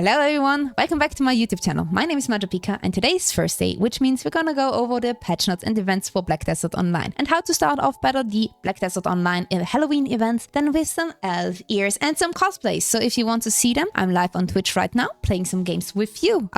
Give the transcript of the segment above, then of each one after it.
Hello everyone, welcome back to my YouTube channel. My name is Majopika and today is Thursday, which means we're gonna go over the patch notes and events for Black Desert Online and how to start off better the Black Desert Online Halloween events than with some elf ears and some cosplays. So if you want to see them, I'm live on Twitch right now playing some games with you.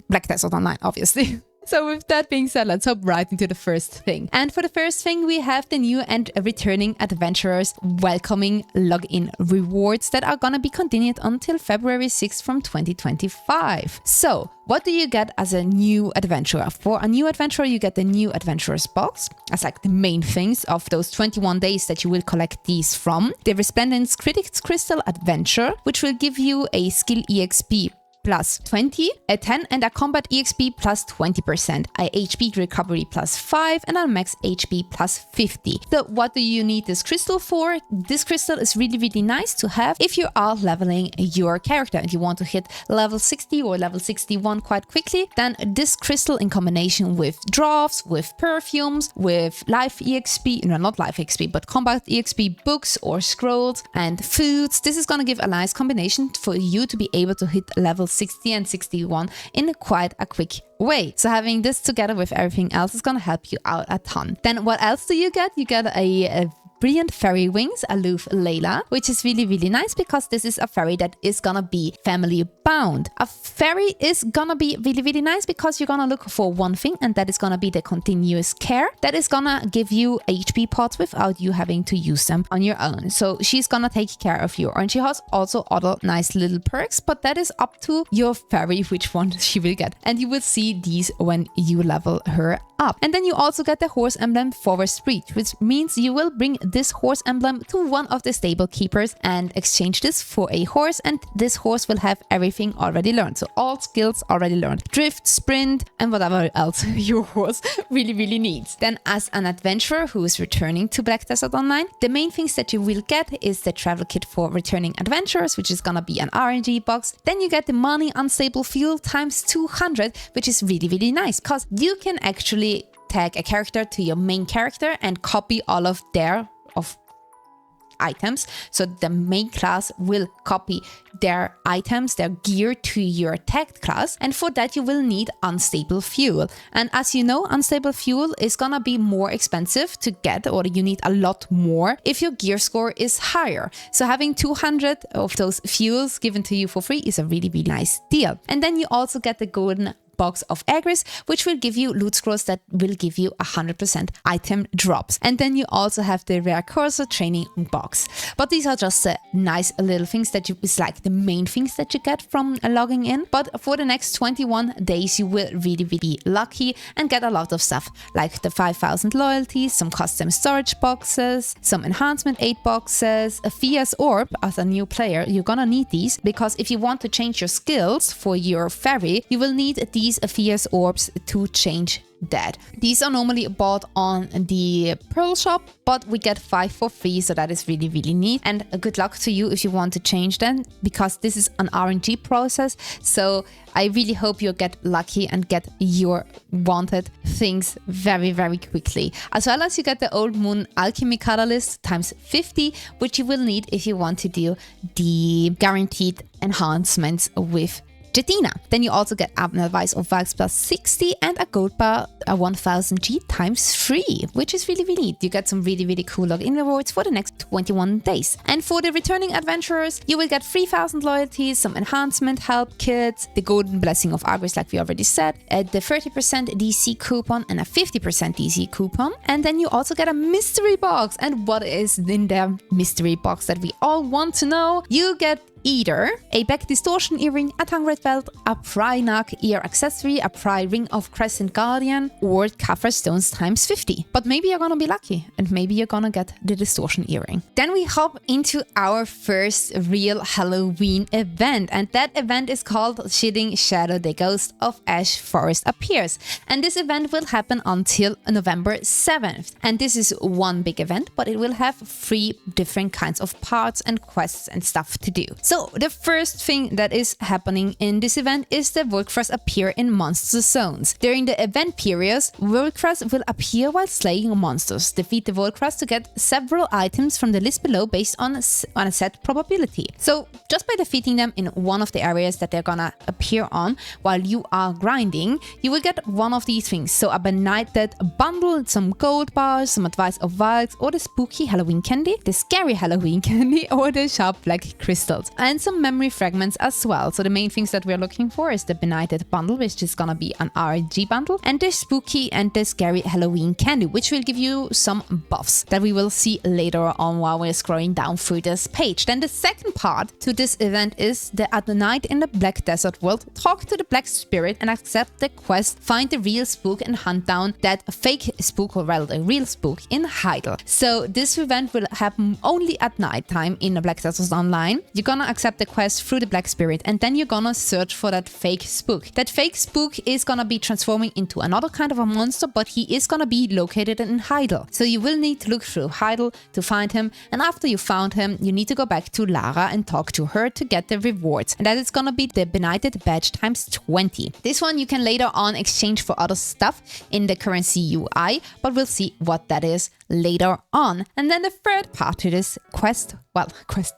Black Desert Online, obviously. So with that being said, let's hop right into the first thing. And for the first thing, we have the new and returning adventurers welcoming login rewards that are gonna be continued until February 6th from 2025. So what do you get as a new adventurer? For a new adventurer, you get the new adventurers box. That's like the main things of those 21 days that you will collect these from. The Resplendence Critics Crystal Adventure, which will give you a skill EXP plus 20, a 10 and a combat EXP plus 20%, a HP recovery plus 5 and a max HP plus 50. So what do you need this crystal for? This crystal is really nice to have if you are leveling your character and you want to hit level 60 or level 61 quite quickly. Then this crystal in combination with drafts, with perfumes, with life EXP, no, not life EXP, but combat EXP books or scrolls and foods. This is going to give a nice combination for you to be able to hit level 60 and 61 in quite a quick way. So having this together with everything else is going to help you out a ton. Then what else do you get? You get a Brilliant Fairy Wings, Aloof Layla, which is really nice because this is a fairy that is gonna be family bound. A fairy is gonna be really nice because you're gonna look for one thing, and that is gonna be the continuous care that is gonna give you HP pots without you having to use them on your own. So she's gonna take care of you, and she has also other nice little perks, but that is up to your fairy which one she will get, and you will see these when you level her up. And then you also get the horse emblem Forest Breed, which means you will bring this horse emblem to one of the stable keepers and exchange this for a horse, and this horse will have everything already learned. So all skills already learned. Drift, sprint, and whatever else your horse really needs. Then as an adventurer who is returning to Black Desert Online, the main things that you will get is the travel kit for returning adventurers, which is gonna be an RNG box. Then you get the money unstable fuel times 200, which is really nice because you can actually tag a character to your main character and copy all of their items. So the main class will copy their items, their gear to your tagged class, and for that you will need unstable fuel. And as you know, unstable fuel is gonna be more expensive to get, or you need a lot more if your gear score is higher. So having 200 of those fuels given to you for free is a really nice deal. And then you also get the golden box of Agris, which will give you loot scrolls that will give you 100% item drops. And then you also have the rare cursor training box. But these are just nice little things that is like the main things that you get from logging in. But for the next 21 days, you will really be lucky and get a lot of stuff like the 5,000 loyalties, some custom storage boxes, some enhancement aid boxes, a fierce orb. As a new player, you're gonna need these because if you want to change your skills for your fairy, you will need these fierce orbs to change that. These are normally bought on the Pearl shop, but we get 5 for free, so that is really neat. And good luck to you if you want to change them, because this is an RNG process. So I really hope you get lucky and get your wanted things very quickly. As well as you get the Old Moon Alchemy Catalyst times 50, which you will need if you want to do the guaranteed enhancements with Jedina. Then you also get Abner Advice of Valks plus 60 and a gold bar, a 1000 G times 3, which is really neat. You get some really cool login rewards for the next 21 days. And for the returning adventurers, you will get 3000 loyalties, some enhancement help kits, the golden blessing of Agris, like we already said, the 30% DC coupon and a 50% DC coupon. And then you also get a mystery box. And what is in the mystery box that we all want to know? You get either a back distortion earring, a tongue red belt, a pry knock ear accessory, a pry ring of Crescent Guardian, or Kaffir stones times 50. But maybe you're gonna be lucky and maybe you're gonna get the distortion earring. Then we hop into our first real Halloween event, and that event is called Shedding Shadow, the Ghost of Ash Forest Appears. And this event will happen until November 7th. And this is one big event, but it will have 3 different kinds of parts and quests and stuff to do. So the first thing that is happening in this event is the Volcras appear in monster zones. During the event periods, Volcras will appear while slaying monsters. Defeat the Volcras to get several items from the list below based on a set probability. So just by defeating them in one of the areas that they're gonna appear on while you are grinding, you will get one of these things. So a benighted bundle, some gold bars, some advice of vials, or the spooky Halloween candy, the scary Halloween candy, or the sharp black crystals, and some memory fragments as well. So the main things that we're looking for is the benighted bundle, which is gonna be an RNG bundle, and the spooky and the scary Halloween candy, which will give you some buffs that we will see later on while we're scrolling down through this page. Then the second part to this event is the At Night in the Black Desert World, talk to the Black Spirit and accept the quest, find the real spook and hunt down that fake spook, or rather the real spook, in Heidel. So this event will happen only at night time in the Black Desert Online. You're gonna accept the quest through the Black Spirit and then you're gonna search for that fake spook. That fake spook is gonna be transforming into another kind of a monster, but he is gonna be located in Heidel. So you will need to look through Heidel to find him, and after you found him, you need to go back to Lara and talk to her to get the rewards. And that is gonna be the benighted badge times 20. This one you can later on exchange for other stuff in the currency UI, but we'll see what that is later on. And then the third part to this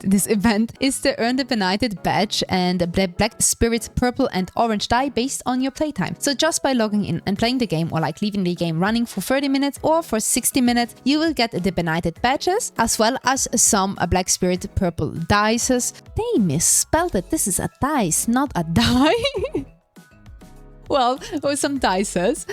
this event is to earn the benighted badge and the Black Spirit's purple and orange dye based on your playtime. So just by logging in and playing the game, or like leaving the game running for 30 minutes or for 60 minutes, you will get the benighted badges as well as some Black Spirit purple dices. They misspelled it. This is a dice, not a die. Well, or some dices,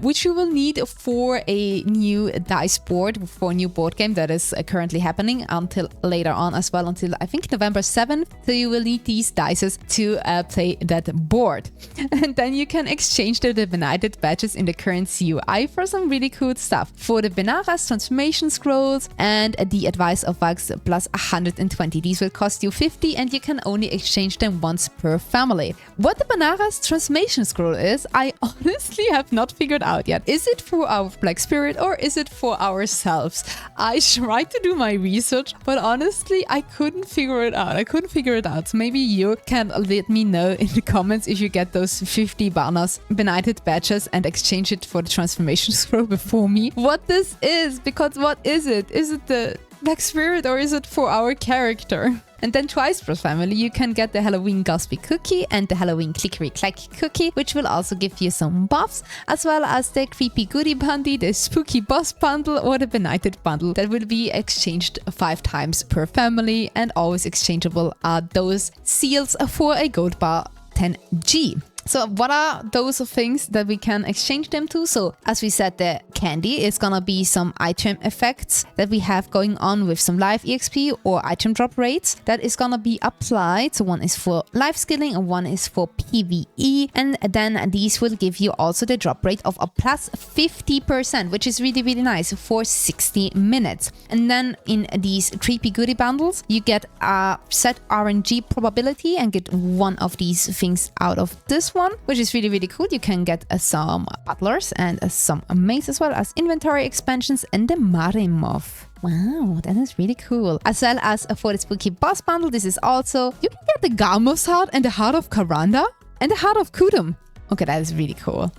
which you will need for a new dice board, for a new board game that is currently happening until later on as well, until I think November 7th. So you will need these dices to play that board. And then you can exchange the benighted badges in the currency UI for some really cool stuff. For the Benaras transformation scrolls and the advice of bugs plus 120. These will cost you 50 and you can only exchange them once per family. What the Benaras transformation scroll is, I honestly have not figured out yet. Is it for our Black Spirit or is it for ourselves? I tried to do my research, but honestly, I couldn't figure it out. So maybe you can let me know in the comments if you get those 50 benighted badges and exchange it for the transformation scroll before me. What this is, because what is it? Is it the Black Spirit or is it for our character? And then twice per family, you can get the Halloween Gaspy cookie and the Halloween Clickery Clack cookie, which will also give you some buffs, as well as the Creepy Goodie Bundle, the Spooky Boss Bundle, or the Benighted Bundle that will be exchanged 5 times per family, and always exchangeable are those seals for a gold bar 10G. So what are those things that we can exchange them to? So as we said, the candy is gonna be some item effects that we have going on with some live EXP or item drop rates that is gonna be applied. So one is for life skilling and one is for PvE. And then these will give you also the drop rate of a plus 50%, which is really, really nice for 60 minutes. And then in these creepy goodie bundles, you get a set RNG probability and get one of these things out of this one, which is really, really cool. You can get some butlers and some mace, as well as inventory expansions and the Marimov. Wow, that is really cool. As well as for the Spooky Boss Bundle, this is also, you can get the Garmov's Heart and the Heart of Karanda and the Heart of Kudum. Okay, that is really cool.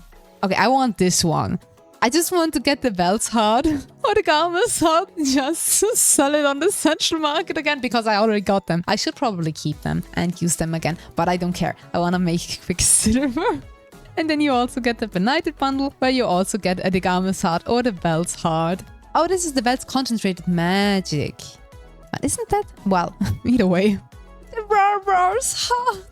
Okay, I want this one. I just want to get the Belt's Heart or the Garmov's Heart, just sell it on the central market again, because I already got them. I should probably keep them and use them again, but I don't care. I want to make quick silver. And then you also get the Benighted Bundle, where you also get the Garmov's Heart or the Belt's Heart. Oh, this is the Belt's Concentrated Magic. But isn't that? Well, either way. The Barbar's Heart.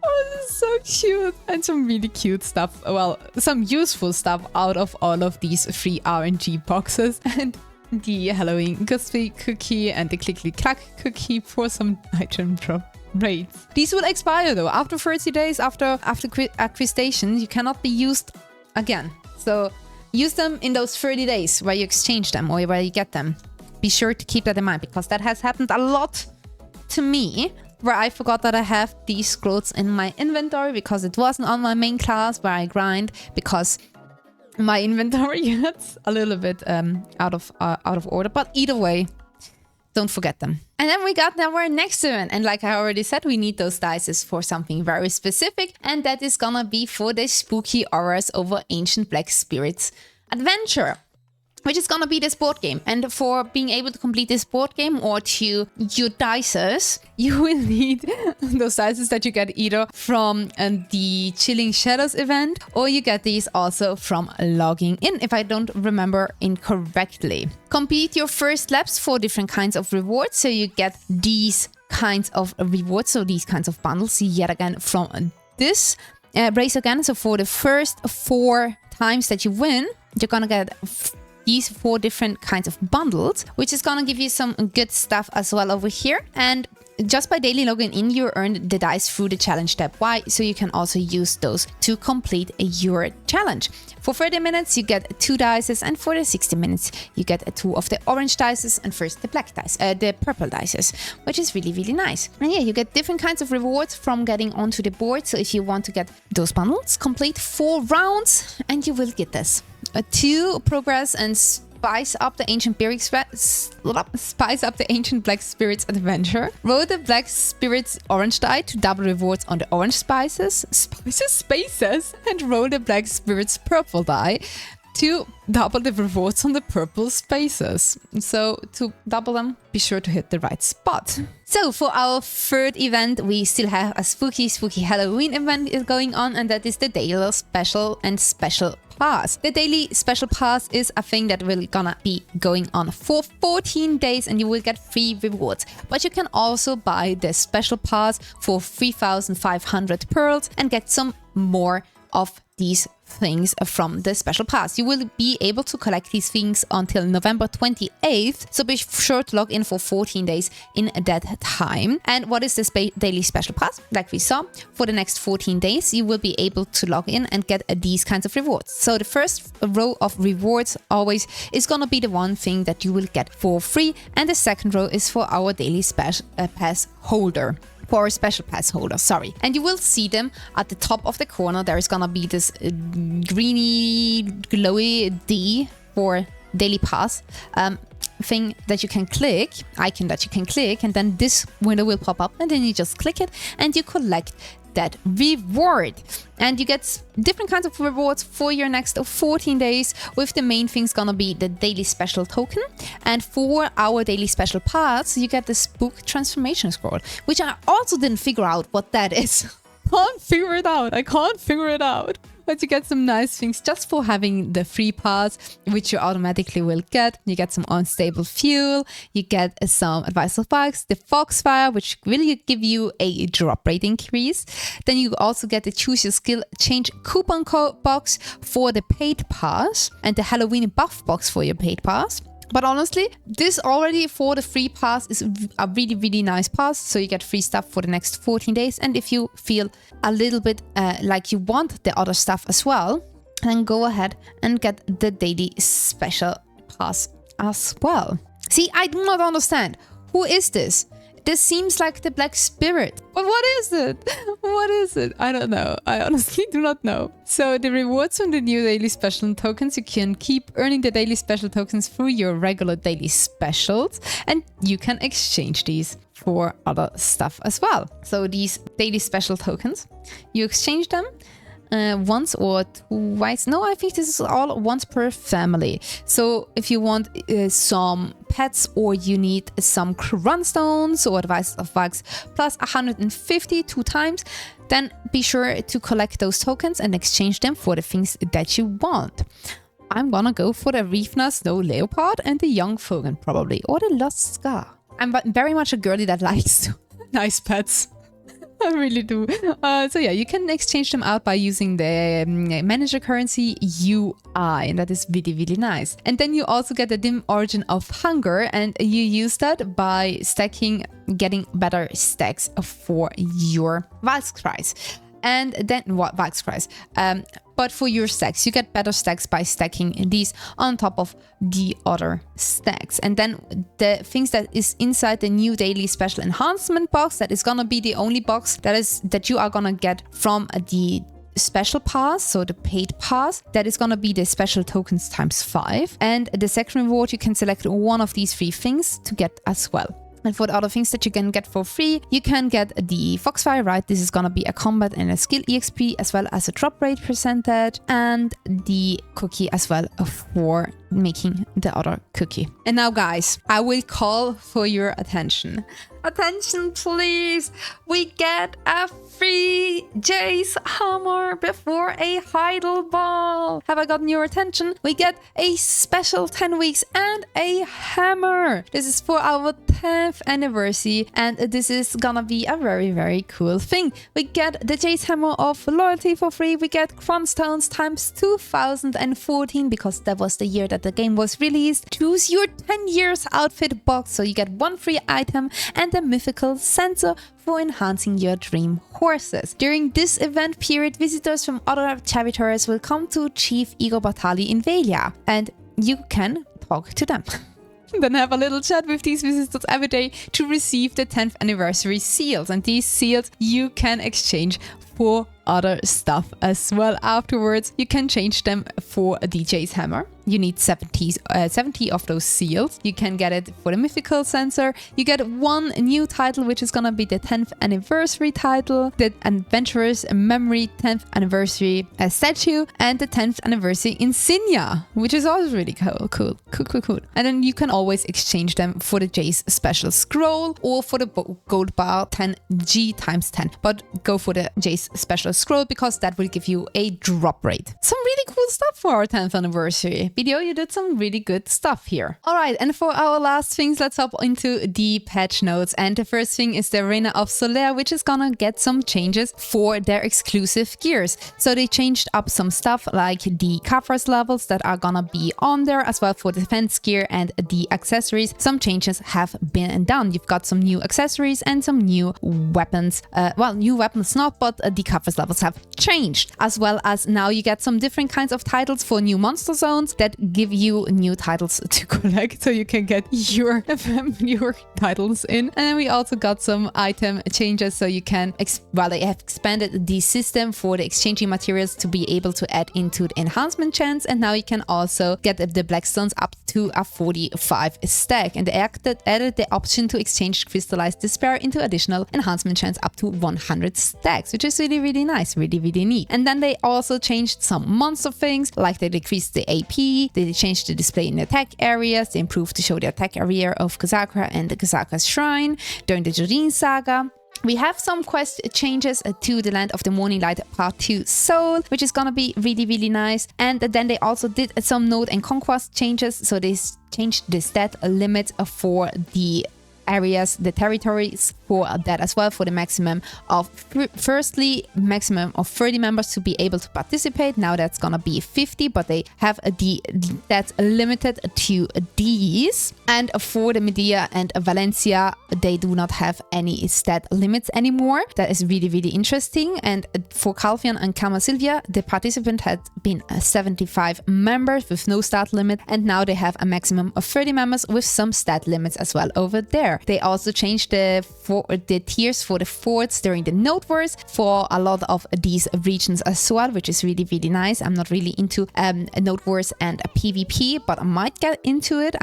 Oh, this is so cute. And some really cute stuff. Well, some useful stuff out of all of these free RNG boxes. And the Halloween Gaspy cookie and the Clickly Clack cookie for some item drop rates. These will expire though. After 30 days, after acquisition, you cannot be used again. So use them in those 30 days where you exchange them or where you get them. Be sure to keep that in mind, because that has happened a lot to me, where I forgot that I have these scrolls in my inventory because it wasn't on my main class where I grind, because my inventory gets a little bit out of order. But either way, don't forget them. And then we got our next event. And like I already said, we need those dice for something very specific. And that is gonna be for the Spooky Hours over Ancient Black Spirits adventure, which is gonna be this board game. And for being able to complete this board game or to your dices, you will need those dices that you get either from the Chilling Shadows event, or you get these also from logging in, if I don't remember incorrectly. Complete your first laps for different kinds of rewards, so you get these kinds of rewards, so these kinds of bundles yet again from this race again. So for the first 4 times that you win, you're gonna get these 4 different kinds of bundles, which is gonna give you some good stuff as well over here. And just by daily logging in, you earn the dice through the challenge tab Y, so you can also use those to complete your challenge. For 30 minutes, you get 2 dices, and for the 60 minutes, you get 2 of the orange dices and first the black dice, the purple dices, which is really, really nice. And yeah, you get different kinds of rewards from getting onto the board. So if you want to get those bundles, complete 4 rounds, and you will get this. To progress and spice up the Ancient Black Spirits adventure, roll the Black Spirits orange die to double rewards on the orange spaces, and roll the Black Spirits purple die to double the rewards on the purple spaces. So to double them, be sure to hit the right spot. So for our third event, we still have a spooky Halloween event is going on, and that is the daily special and special pass. The daily special pass is a thing that will gonna be going on for 14 days, and you will get free rewards. But you can also buy the special pass for 3,500 pearls and get some more of these things from the special pass. You will be able to collect these things until November 28th, so be sure to log in for 14 days in that time. And what is this daily special pass? Like we saw, for the next 14 days, you will be able to log in and get these kinds of rewards. So the first row of rewards always is gonna be the one thing that you will get for free, and the second row is for our daily pass holder. For a special pass holder, sorry. And you will see them at the top of the corner. There is gonna be this greeny, glowy D for daily pass thing that you can click, icon that you can click, and then this window will pop up, and then you just click it and you collect that reward. And you get different kinds of rewards for your next 14 days, with the main things gonna be the daily special token. And for our daily special pass, you get the Spook Transformation Scroll, which I also didn't figure out what that is. I can't figure it out. But you get some nice things just for having the free pass, which you automatically will get. You get some unstable fuel, you get some advice of bugs, the Foxfire, which will give you a drop rate increase. Then you also get the Choose Your Skill Change coupon box for the paid pass, and the Halloween buff box for your paid pass. But honestly, this already for the free pass is a really, really nice pass. So you get free stuff for the next 14 days. And if you feel a little bit like you want the other stuff as well, then go ahead and get the daily special pass as well. See, I do not understand. Who is this? This seems like the Black Spirit. But what is it? What is it? I don't know. I honestly do not know. So the rewards from the new daily special tokens, you can keep earning the daily special tokens through your regular daily specials, and you can exchange these for other stuff as well. So these daily special tokens, you exchange them once or twice. No, I think this is all once per family. So if you want some pets, or you need some Crunstones or Advice of Bugs plus 150 2 times, then be sure to collect those tokens and exchange them for the things that you want. I'm gonna go for the Reefna Snow Leopard and the Young Fogan probably, or the Lost Scar. I'm very much a girly that likes nice pets. I really do. So yeah, you can exchange them out by using the manager currency UI, and that is really, really nice. And then you also get the Dim Origin of Hunger, and you use that by stacking, getting better stacks for your Valskreis. And then what Valskreis? But for your stacks, you get better stacks by stacking these on top of the other stacks. And then the things that is inside the new daily special enhancement box, that is gonna be the only box that you are gonna get from the special pass, so the paid pass, that is gonna be the special tokens times 5. And the second reward, you can select one of these 3 things to get as well. And for the other things that you can get for free, you can get the Foxfire, right? This is gonna be a combat and a skill EXP, as well as a drop rate percentage, and the cookie as well for making the other cookie. And now, guys, I will call for your attention. Attention, please! We get a free Jace hammer before a heidel ball. Have I gotten your attention? We get a special 10 weeks and a hammer. This is for our 10th anniversary, and this is gonna be a very, very cool thing. We get the Jace hammer of loyalty for free. We get Cronstones times 2014, because that was the year that the game was released. Choose your 10 years outfit box, so you get 1 free item and a mythical sensor for enhancing your dream horses. During this event period, visitors from other territories will come to Chief Igor Bartali in Velia, and you can talk to them. Then have a little chat with these visitors every day to receive the 10th anniversary seals, and these seals you can exchange for other stuff as well afterwards. You can change them for a DJ's hammer. You need 70 of those seals. You can get it for the mythical sensor. You get 1 new title, which is gonna be the 10th anniversary title, the Adventurer's Memory 10th anniversary statue, and the 10th anniversary insignia, which is also really cool. And then you can always exchange them for the Jace special scroll or for the gold bar 10G times 10. But go for the Jace special scroll, because that will give you a drop rate. Some really cool stuff for our 10th anniversary video. You did some really good stuff here. All right, and for our last things, let's hop into the patch notes. And the first thing is the Arena of Solaire, which is gonna get some changes for their exclusive gears. So they changed up some stuff like the covers levels that are gonna be on there, as well for defense gear and the accessories. Some changes have been done. You've got some new accessories and some new weapons. Well, new weapons not, but the covers levels have changed, as well as now you get some different kinds of titles for new monster zones that give you new titles to collect, so you can get your titles in. And then we also got some item changes, so you can they have expanded the system for the exchanging materials to be able to add into the enhancement chance, and now you can also get the blackstones up to a 45 stack, and they added the option to exchange crystallized despair into additional enhancement chance up to 100 stacks, which is really nice, really neat. And then they also changed some monster things, like they decreased the AP, they changed the display in the attack areas, they improved to show the attack area of Kozakra and the Kozakra Shrine during the Joreen Saga. We have some quest changes to the Land of the Morning Light Part 2 Soul, which is gonna be really nice. And then they also did some node and conquest changes, so they changed the stat limit for the areas, the territories for that as well, for the maximum of maximum of 30 members to be able to participate. Now that's gonna be 50, but they have that's limited to these. And for the Medea and Valencia, they do not have any stat limits anymore. That is really interesting. And for Calvian and Kama Sylvia, the participant had been 75 members with no stat limit, and now they have a maximum of 30 members with some stat limits as well over there. They also changed the tiers for the forts during the Node Wars for a lot of these regions as well, which is really nice. I'm not really into Node Wars and PvP, but I might get into it.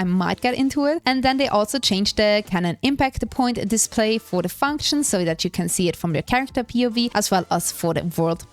And then they also changed the cannon impact point display for the function, so that you can see it from your character POV as well as for the world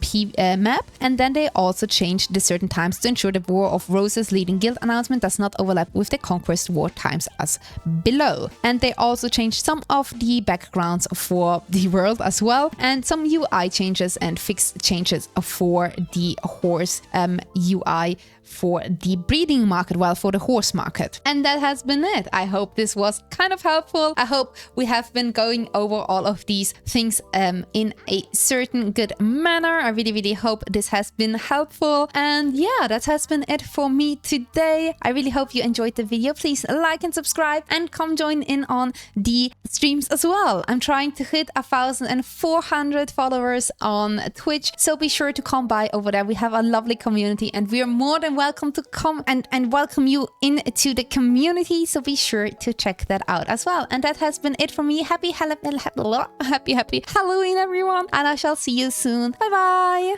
map. And then they also changed the certain times to ensure the War of Roses leading guild announcement does not overlap with the Conquest War times as below. And they also changed some of the backgrounds for the world as well, and some UI changes and fixed changes for the horse UI for the breeding market, well, for the horse market. And that has been it. I hope this was kind of helpful. I hope we have been going over all of these things in a certain good manner. I really hope this has been helpful. And yeah, that has been it for me today. I really hope you enjoyed the video. Please like and subscribe and come join in on the streams as well. I'm trying to hit 1,400 followers on Twitch, so be sure to come by over there. We have a lovely community, and we are more than welcome to come and welcome you into the community, so be sure to check that out as well. And that has been it for me. Happy Halloween, everyone, and I shall see you soon. Bye bye.